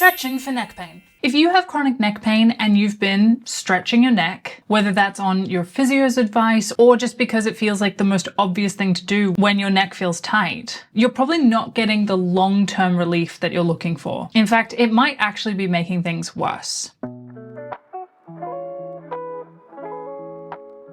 Stretching for neck pain. If you have chronic neck pain and you've been stretching your neck, whether that's on your physio's advice or just because it feels like the most obvious thing to do when your neck feels tight, you're probably not getting the long-term relief that you're looking for. In fact, it might actually be making things worse.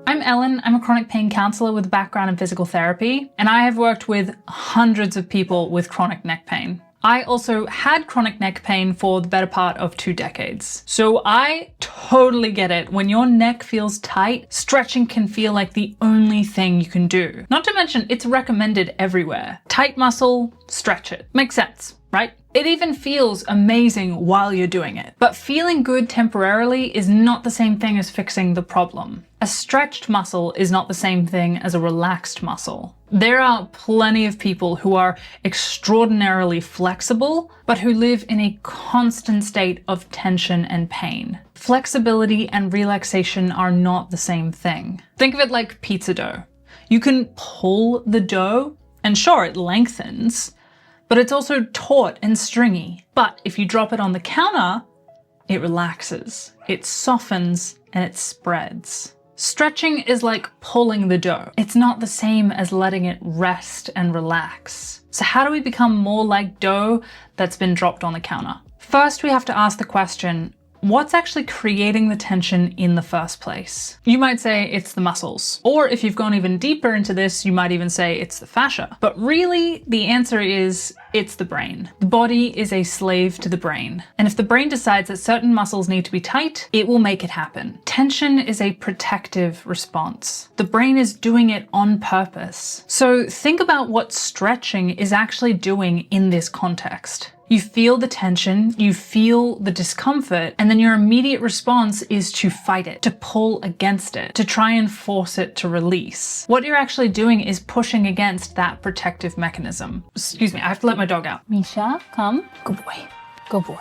I'm Ellen, I'm a chronic pain counselor with a background in physical therapy, and I have worked with hundreds of people with chronic neck pain. I also had chronic neck pain for the better part of 2 decades. So I totally get it. When your neck feels tight, stretching can feel like the only thing you can do. Not to mention, it's recommended everywhere. Tight muscle, stretch it. Makes sense, right? It even feels amazing while you're doing it. But feeling good temporarily is not the same thing as fixing the problem. A stretched muscle is not the same thing as a relaxed muscle. There are plenty of people who are extraordinarily flexible, but who live in a constant state of tension and pain. Flexibility and relaxation are not the same thing. Think of it like pizza dough. You can pull the dough, and sure, it lengthens, but it's also taut and stringy. But if you drop it on the counter, it relaxes, it softens, and it spreads. Stretching is like pulling the dough. It's not the same as letting it rest and relax. So how do we become more like dough that's been dropped on the counter? First, we have to ask the question, what's actually creating the tension in the first place? You might say it's the muscles. Or if you've gone even deeper into this, you might even say it's the fascia. But really, the answer is it's the brain. The body is a slave to the brain. And if the brain decides that certain muscles need to be tight, it will make it happen. Tension is a protective response. The brain is doing it on purpose. So think about what stretching is actually doing in this context. You feel the tension, you feel the discomfort, and then your immediate response is to fight it, to pull against it, to try and force it to release. What you're actually doing is pushing against that protective mechanism. Excuse me, I have to let my dog out. Misha, come. Good boy. Good boy.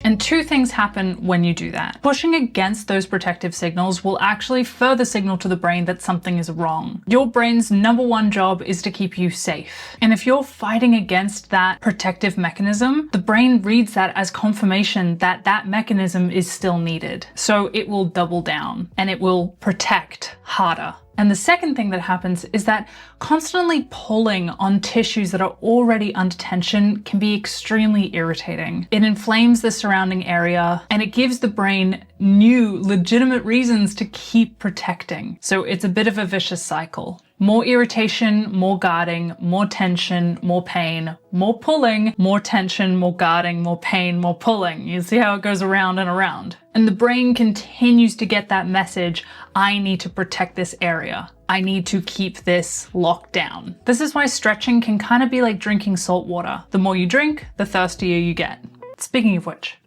And 2 things happen when you do that. Pushing against those protective signals will actually further signal to the brain that something is wrong. Your brain's #1 job is to keep you safe. And if you're fighting against that protective mechanism, the brain reads that as confirmation that that mechanism is still needed. So it will double down and it will protect harder. And the second thing that happens is that constantly pulling on tissues that are already under tension can be extremely irritating. It inflames the surrounding area and it gives the brain new, legitimate reasons to keep protecting. So it's a bit of a vicious cycle. More irritation, more guarding, more tension, more pain, more pulling, more tension, more guarding, more pain, more pulling. You see how it goes around and around. And the brain continues to get that message, I need to protect this area. I need to keep this locked down. This is why stretching can kind of be like drinking salt water. The more you drink, the thirstier you get. Speaking of which,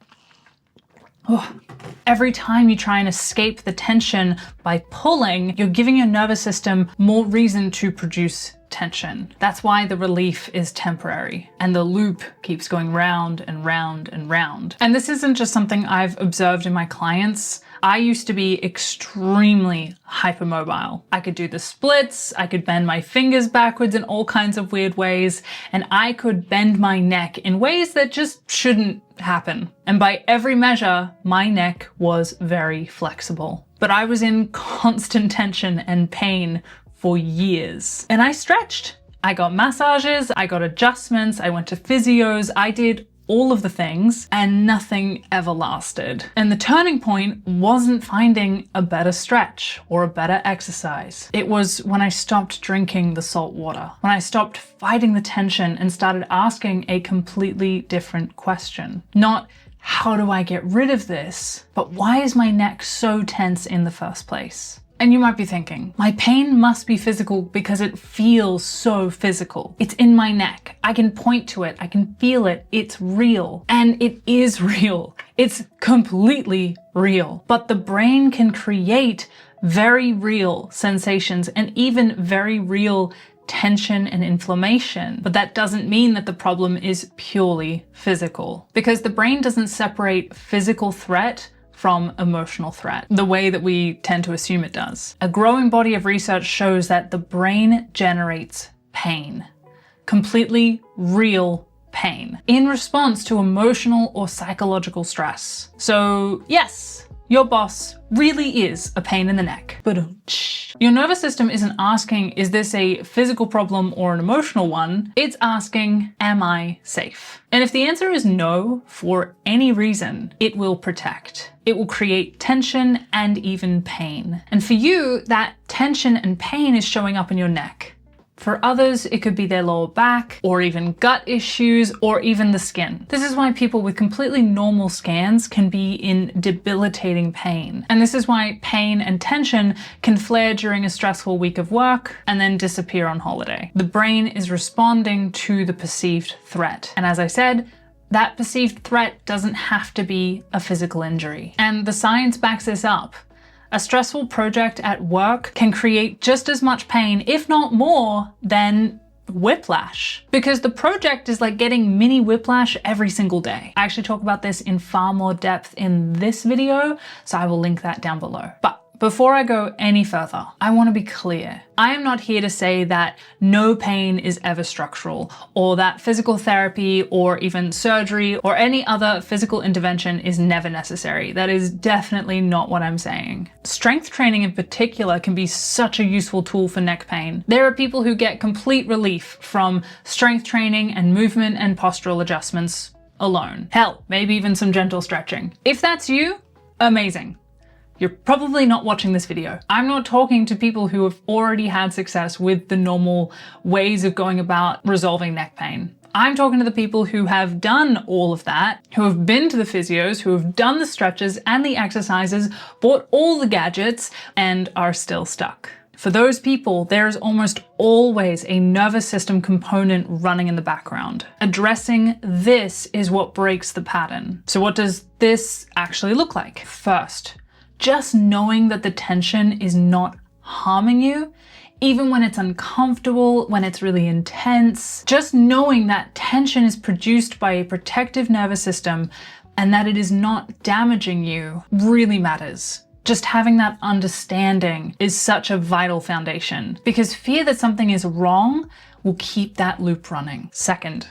every time you try and escape the tension by pulling, you're giving your nervous system more reason to produce tension. That's why the relief is temporary and the loop keeps going round and round and round. And this isn't just something I've observed in my clients. I used to be extremely hypermobile. I could do the splits, I could bend my fingers backwards in all kinds of weird ways, and I could bend my neck in ways that just shouldn't happen. And by every measure, my neck was very flexible. But I was in constant tension and pain for years. And I stretched. I got massages, I got adjustments, I went to physios, I did all of the things, and nothing ever lasted. And the turning point wasn't finding a better stretch or a better exercise. It was when I stopped drinking the salt water, when I stopped fighting the tension and started asking a completely different question. Not, how do I get rid of this? But why is my neck so tense in the first place? And you might be thinking, my pain must be physical because it feels so physical. It's in my neck. I can point to it. I can feel it. It's real. And it is real. It's completely real. But the brain can create very real sensations and even very real tension and inflammation. But that doesn't mean that the problem is purely physical, because the brain doesn't separate physical threat from emotional threat, the way that we tend to assume it does. A growing body of research shows that the brain generates pain, completely real pain in response to emotional or psychological stress. So yes, your boss really is a pain in the neck. But your nervous system isn't asking, is this a physical problem or an emotional one? It's asking, am I safe? And if the answer is no, for any reason, it will protect. It will create tension and even pain. And for you, that tension and pain is showing up in your neck. For others, it could be their lower back, or even gut issues, or even the skin. This is why people with completely normal scans can be in debilitating pain. And this is why pain and tension can flare during a stressful week of work and then disappear on holiday. The brain is responding to the perceived threat. And as I said, that perceived threat doesn't have to be a physical injury. And the science backs this up. A stressful project at work can create just as much pain, if not more, than whiplash. Because the project is like getting mini whiplash every single day. I actually talk about this in far more depth in this video, so I will link that down below. But before I go any further, I want to be clear. I am not here to say that no pain is ever structural, or that physical therapy or even surgery or any other physical intervention is never necessary. That is definitely not what I'm saying. Strength training in particular can be such a useful tool for neck pain. There are people who get complete relief from strength training and movement and postural adjustments alone. Hell, maybe even some gentle stretching. If that's you, amazing. You're probably not watching this video. I'm not talking to people who have already had success with the normal ways of going about resolving neck pain. I'm talking to the people who have done all of that, who have been to the physios, who have done the stretches and the exercises, bought all the gadgets, and are still stuck. For those people, there is almost always a nervous system component running in the background. Addressing this is what breaks the pattern. So what does this actually look like? First, just knowing that the tension is not harming you, even when it's uncomfortable, when it's really intense, just knowing that tension is produced by a protective nervous system and that it is not damaging you really matters. Just having that understanding is such a vital foundation, because fear that something is wrong will keep that loop running. Second,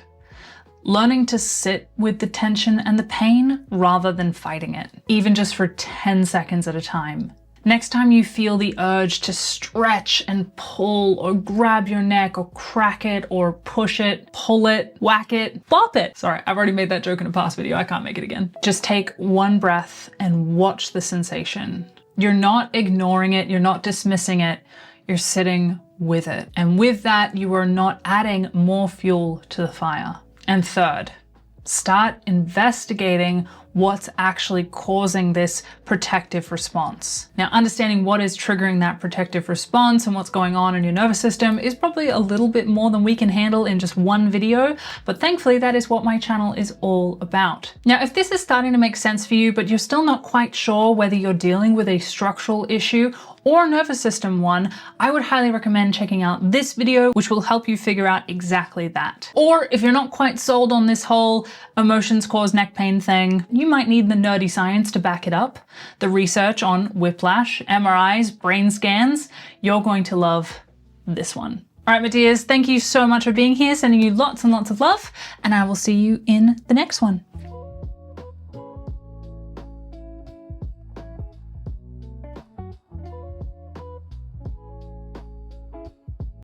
learning to sit with the tension and the pain rather than fighting it, even just for 10 seconds at a time. Next time you feel the urge to stretch and pull or grab your neck or crack it or push it, pull it, whack it, bop it. Sorry, I've already made that joke in a past video. I can't make it again. Just take one breath and watch the sensation. You're not ignoring it. You're not dismissing it. You're sitting with it. And with that, you are not adding more fuel to the fire. And third, start investigating what's actually causing this protective response. Now, understanding what is triggering that protective response and what's going on in your nervous system is probably a little bit more than we can handle in just one video, but thankfully that is what my channel is all about. Now, if this is starting to make sense for you, but you're still not quite sure whether you're dealing with a structural issue or a nervous system one, I would highly recommend checking out this video, which will help you figure out exactly that. Or if you're not quite sold on this whole emotions cause neck pain thing, you might need the nerdy science to back it up. The research on whiplash, MRIs, brain scans, you're going to love this one. All right, my dears, thank you so much for being here, sending you lots and lots of love, and I will see you in the next one.